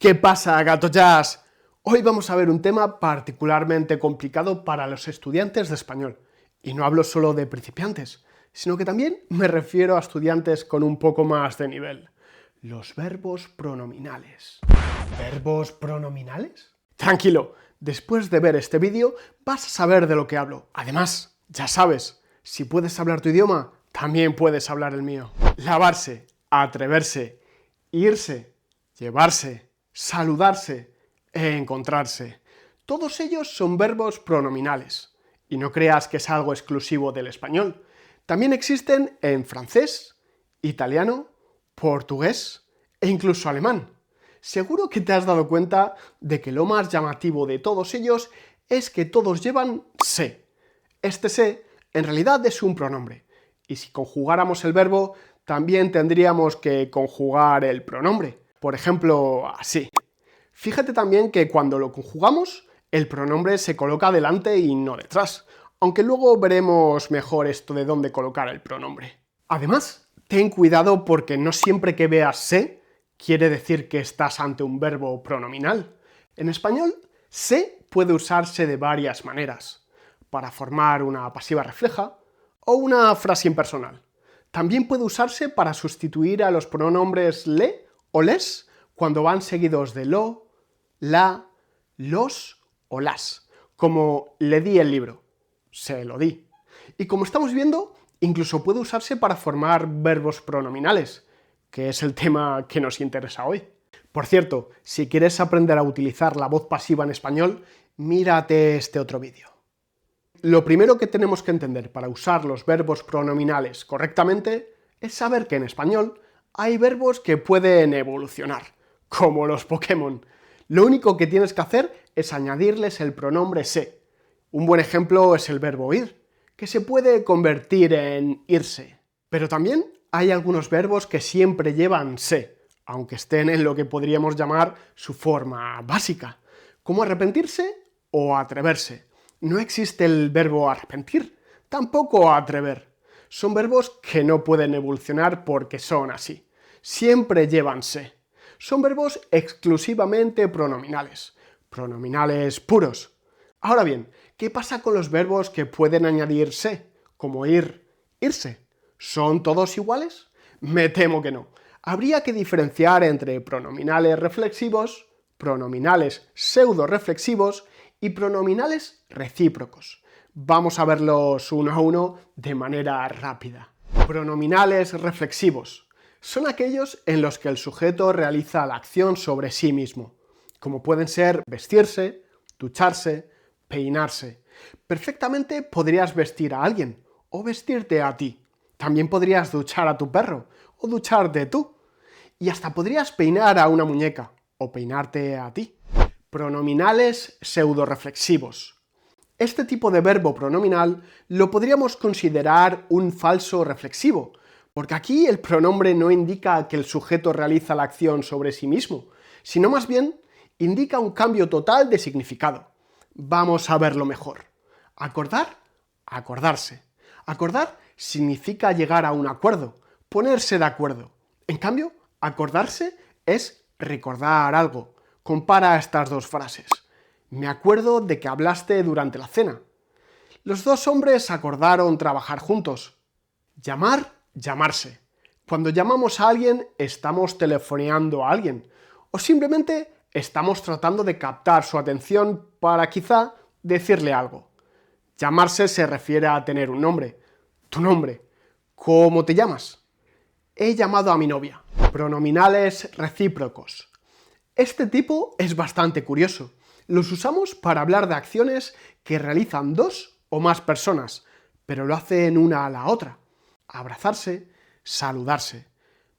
¿Qué pasa, Gato Jazz? Hoy vamos a ver un tema particularmente complicado para los estudiantes de español. Y no hablo solo de principiantes, sino que también me refiero a estudiantes con un poco más de nivel. Los verbos pronominales. ¿Verbos pronominales? Tranquilo, después de ver este vídeo vas a saber de lo que hablo. Además, ya sabes, si puedes hablar tu idioma, también puedes hablar el mío. Lavarse, atreverse, irse, llevarse, saludarse e encontrarse. Todos ellos son verbos pronominales. Y no creas que es algo exclusivo del español. También existen en francés, italiano, portugués e incluso alemán. Seguro que te has dado cuenta de que lo más llamativo de todos ellos es que todos llevan se. Este se en realidad es un pronombre. Y si conjugáramos el verbo, también tendríamos que conjugar el pronombre. Por ejemplo, así. Fíjate también que cuando lo conjugamos, el pronombre se coloca delante y no detrás, aunque luego veremos mejor esto de dónde colocar el pronombre. Además, ten cuidado porque no siempre que veas se quiere decir que estás ante un verbo pronominal. En español, se puede usarse de varias maneras, para formar una pasiva refleja o una frase impersonal. También puede usarse para sustituir a los pronombres le o les cuando van seguidos de lo, la, los o las, como le di el libro, se lo di. Y como estamos viendo, incluso puede usarse para formar verbos pronominales, que es el tema que nos interesa hoy. Por cierto, si quieres aprender a utilizar la voz pasiva en español, mírate este otro vídeo. Lo primero que tenemos que entender para usar los verbos pronominales correctamente es saber que en español hay verbos que pueden evolucionar, como los Pokémon. Lo único que tienes que hacer es añadirles el pronombre se. Un buen ejemplo es el verbo ir, que se puede convertir en irse. Pero también hay algunos verbos que siempre llevan se, aunque estén en lo que podríamos llamar su forma básica, como arrepentirse o atreverse. No existe el verbo arrepentir, tampoco atrever. Son verbos que no pueden evolucionar porque son así. Siempre llevan se. Son verbos exclusivamente pronominales, pronominales puros. Ahora bien, ¿qué pasa con los verbos que pueden añadir se, como ir, irse? ¿Son todos iguales? Me temo que no. Habría que diferenciar entre pronominales reflexivos, pronominales pseudo-reflexivos y pronominales recíprocos. Vamos a verlos uno a uno de manera rápida. Pronominales reflexivos son aquellos en los que el sujeto realiza la acción sobre sí mismo, como pueden ser vestirse, ducharse, peinarse. Perfectamente podrías vestir a alguien o vestirte a ti. También podrías duchar a tu perro o ducharte tú. Y hasta podrías peinar a una muñeca o peinarte a ti. Pronominales pseudoreflexivos. Este tipo de verbo pronominal lo podríamos considerar un falso reflexivo, porque aquí el pronombre no indica que el sujeto realiza la acción sobre sí mismo, sino más bien indica un cambio total de significado. Vamos a verlo mejor. Acordar, acordarse. Acordar significa llegar a un acuerdo, ponerse de acuerdo. En cambio, acordarse es recordar algo. Compara estas dos frases. Me acuerdo de que hablaste durante la cena. Los dos hombres acordaron trabajar juntos. Llamar, llamarse. Cuando llamamos a alguien, estamos telefoneando a alguien, o simplemente estamos tratando de captar su atención para quizá decirle algo. Llamarse se refiere a tener un nombre. Tu nombre. ¿Cómo te llamas? He llamado a mi novia. Pronominales recíprocos. Este tipo es bastante curioso. Los usamos para hablar de acciones que realizan dos o más personas, pero lo hacen una a la otra. Abrazarse, saludarse,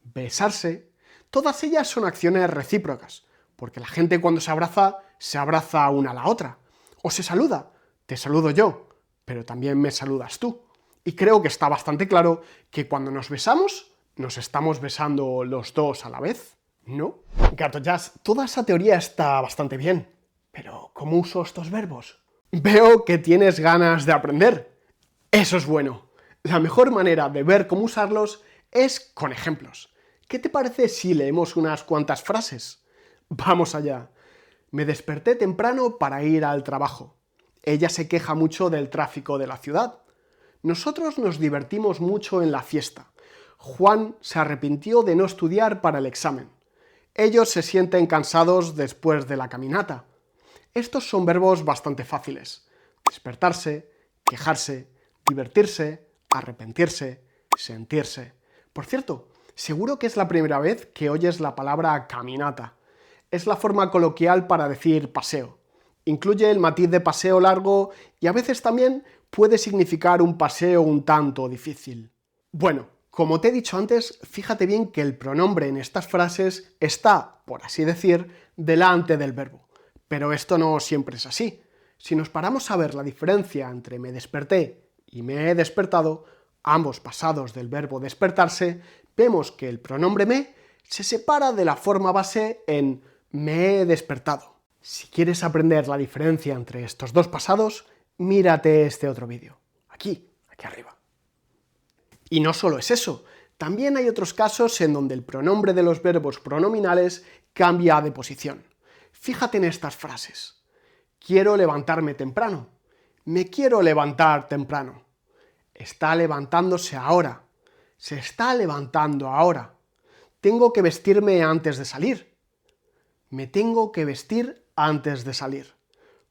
besarse, todas ellas son acciones recíprocas, porque la gente cuando se abraza una a la otra, o se saluda, te saludo yo, pero también me saludas tú. Y creo que está bastante claro que cuando nos besamos, nos estamos besando los dos a la vez, ¿no? Gato Jazz, toda esa teoría está bastante bien, pero ¿cómo uso estos verbos? Veo que tienes ganas de aprender. Eso es bueno. La mejor manera de ver cómo usarlos es con ejemplos. ¿Qué te parece si leemos unas cuantas frases? Vamos allá. Me desperté temprano para ir al trabajo. Ella se queja mucho del tráfico de la ciudad. Nosotros nos divertimos mucho en la fiesta. Juan se arrepintió de no estudiar para el examen. Ellos se sienten cansados después de la caminata. Estos son verbos bastante fáciles. Despertarse, quejarse, divertirse, arrepentirse, sentirse. Por cierto, seguro que es la primera vez que oyes la palabra caminata. Es la forma coloquial para decir paseo. Incluye el matiz de paseo largo y a veces también puede significar un paseo un tanto difícil. Bueno, como te he dicho antes, fíjate bien que el pronombre en estas frases está, por así decir, delante del verbo. Pero esto no siempre es así. Si nos paramos a ver la diferencia entre me desperté y me he despertado, ambos pasados del verbo despertarse, vemos que el pronombre me se separa de la forma base en me he despertado. Si quieres aprender la diferencia entre estos dos pasados, mírate este otro vídeo. Aquí arriba. Y no solo es eso, también hay otros casos en donde el pronombre de los verbos pronominales cambia de posición. Fíjate en estas frases. Quiero levantarme temprano. Me quiero levantar temprano. Está levantándose ahora. Se está levantando ahora. Tengo que vestirme antes de salir. Me tengo que vestir antes de salir.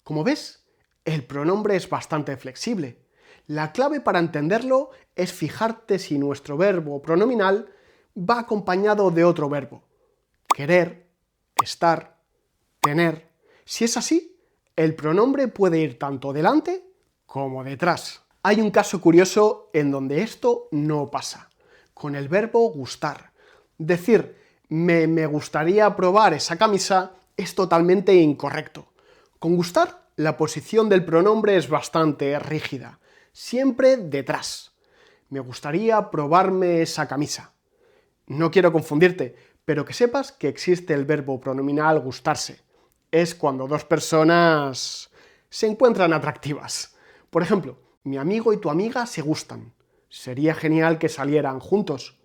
Como ves, el pronombre es bastante flexible. La clave para entenderlo es fijarte si nuestro verbo pronominal va acompañado de otro verbo. Querer, estar, tener. Si es así, el pronombre puede ir tanto delante como detrás. Hay un caso curioso en donde esto no pasa, con el verbo gustar. Decir me gustaría probar esa camisa es totalmente incorrecto. Con gustar, la posición del pronombre es bastante rígida, siempre detrás. Me gustaría probarme esa camisa. No quiero confundirte, pero que sepas que existe el verbo pronominal gustarse. Es cuando dos personas se encuentran atractivas. Por ejemplo, mi amigo y tu amiga se gustan. Sería genial que salieran juntos.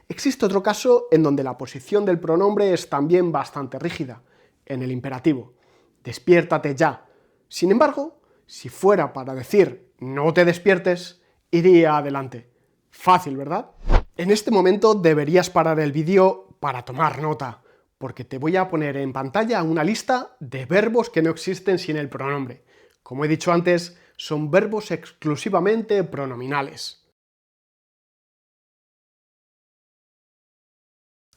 Existe otro caso en donde la posición del pronombre es también bastante rígida, en el imperativo. Despiértate ya. Sin embargo, si fuera para decir no te despiertes, iría adelante. Fácil, ¿verdad? En este momento deberías parar el vídeo para tomar nota, porque te voy a poner en pantalla una lista de verbos que no existen sin el pronombre. Como he dicho antes, son verbos exclusivamente pronominales.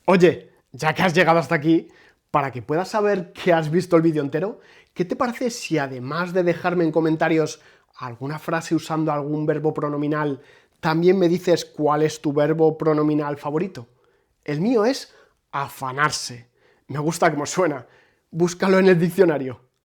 Oye, ya que has llegado hasta aquí, para que puedas saber que has visto el vídeo entero, ¿qué te parece si además de dejarme en comentarios alguna frase usando algún verbo pronominal, también me dices cuál es tu verbo pronominal favorito? El mío es afanarse. Me gusta cómo suena. Búscalo en el diccionario.